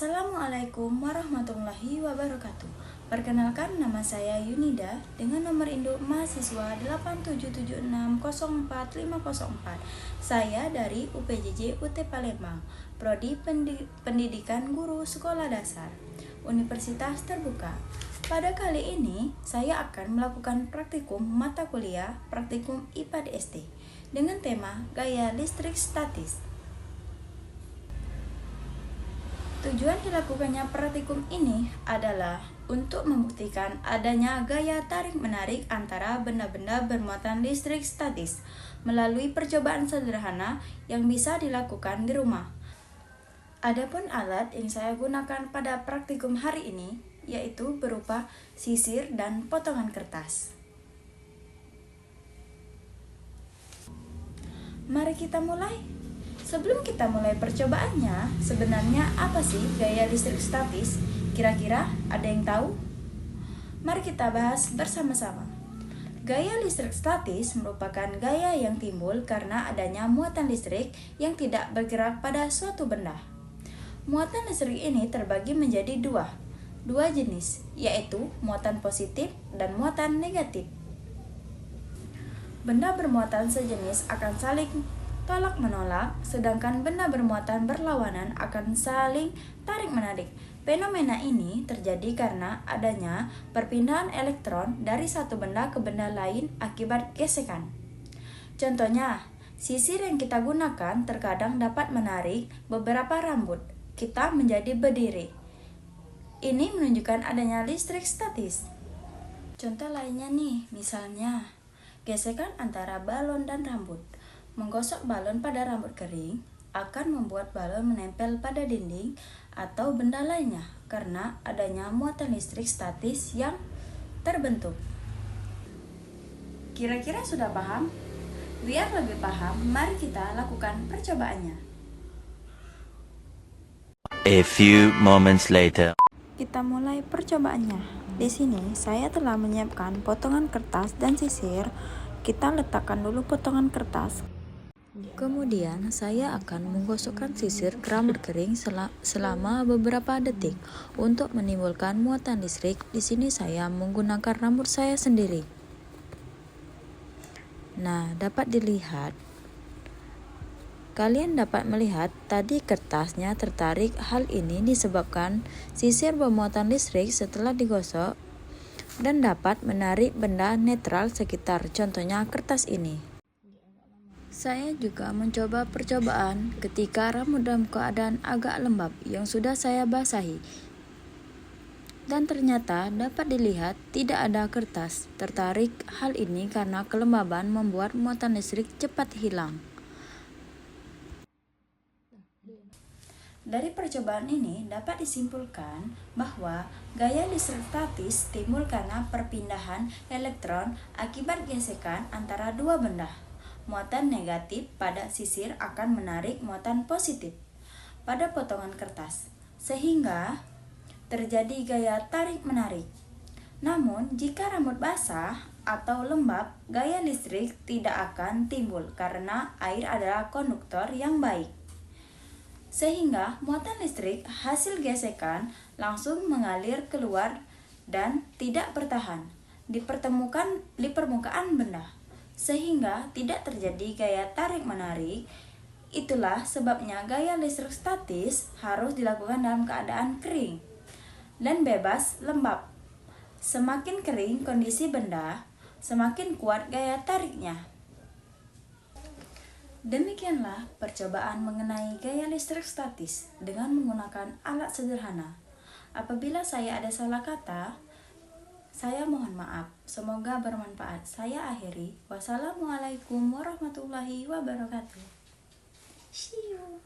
Assalamualaikum warahmatullahi wabarakatuh. Perkenalkan, nama saya Yunida dengan nomor induk mahasiswa 8776045504. Saya dari UPJJ UT Palembang, Prodi Pendidikan Guru Sekolah Dasar, Universitas Terbuka. Pada kali ini, saya akan melakukan praktikum mata kuliah praktikum IPA DST dengan tema gaya listrik statis. Tujuan dilakukannya praktikum ini adalah untuk membuktikan adanya gaya tarik-menarik antara benda-benda bermuatan listrik statis melalui percobaan sederhana yang bisa dilakukan di rumah. Adapun alat yang saya gunakan pada praktikum hari ini yaitu berupa sisir dan potongan kertas. Mari kita mulai. Sebelum kita mulai percobaannya, sebenarnya apa sih gaya listrik statis? Kira-kira ada yang tahu? Mari kita bahas bersama-sama. Gaya listrik statis merupakan gaya yang timbul karena adanya muatan listrik yang tidak bergerak pada suatu benda. Muatan listrik ini terbagi menjadi dua jenis, yaitu muatan positif dan muatan negatif. Benda bermuatan sejenis akan saling tolak-menolak, sedangkan benda bermuatan berlawanan akan saling tarik-menarik. Fenomena ini terjadi karena adanya perpindahan elektron dari satu benda ke benda lain akibat gesekan. Contohnya, sisir yang kita gunakan terkadang dapat menarik beberapa rambut kita menjadi berdiri. Ini menunjukkan adanya listrik statis. Contoh lainnya nih, misalnya gesekan antara balon dan rambut. Menggosok balon pada rambut kering akan membuat balon menempel pada dinding atau benda lainnya karena adanya muatan listrik statis yang terbentuk. Kira-kira sudah paham? Biar lebih paham, mari kita lakukan percobaannya. A few moments later. Kita mulai percobaannya. Di sini saya telah menyiapkan potongan kertas dan sisir. Kita letakkan dulu potongan kertas. Kemudian saya akan menggosokkan sisir ke rambut kering selama beberapa detik untuk menimbulkan muatan listrik. Di sini saya menggunakan rambut saya sendiri. Nah, dapat dilihat. Kalian dapat melihat tadi kertasnya tertarik. Hal ini disebabkan sisir bermuatan listrik setelah digosok dan dapat menarik benda netral sekitar, contohnya kertas ini. Saya juga mencoba percobaan ketika rambut dalam keadaan agak lembab yang sudah saya basahi. Dan ternyata dapat dilihat tidak ada kertas tertarik. Hal ini karena kelembaban membuat muatan listrik cepat hilang. Dari percobaan ini dapat disimpulkan bahwa gaya listrik statis timbul karena perpindahan elektron akibat gesekan antara dua benda. Muatan negatif pada sisir akan menarik muatan positif pada potongan kertas, sehingga terjadi gaya tarik-menarik. Namun, jika rambut basah atau lembab, gaya listrik tidak akan timbul karena air adalah konduktor yang baik. Sehingga muatan listrik hasil gesekan langsung mengalir keluar dan tidak bertahan di permukaan benda, sehingga tidak terjadi gaya tarik-menarik. Itulah sebabnya gaya listrik statis harus dilakukan dalam keadaan kering dan bebas lembab. Semakin kering kondisi benda, semakin kuat gaya tariknya. Demikianlah percobaan mengenai gaya listrik statis dengan menggunakan alat sederhana. Apabila saya ada salah kata, saya mohon maaf. Semoga bermanfaat. Saya akhiri. Wassalamualaikum warahmatullahi wabarakatuh. See you.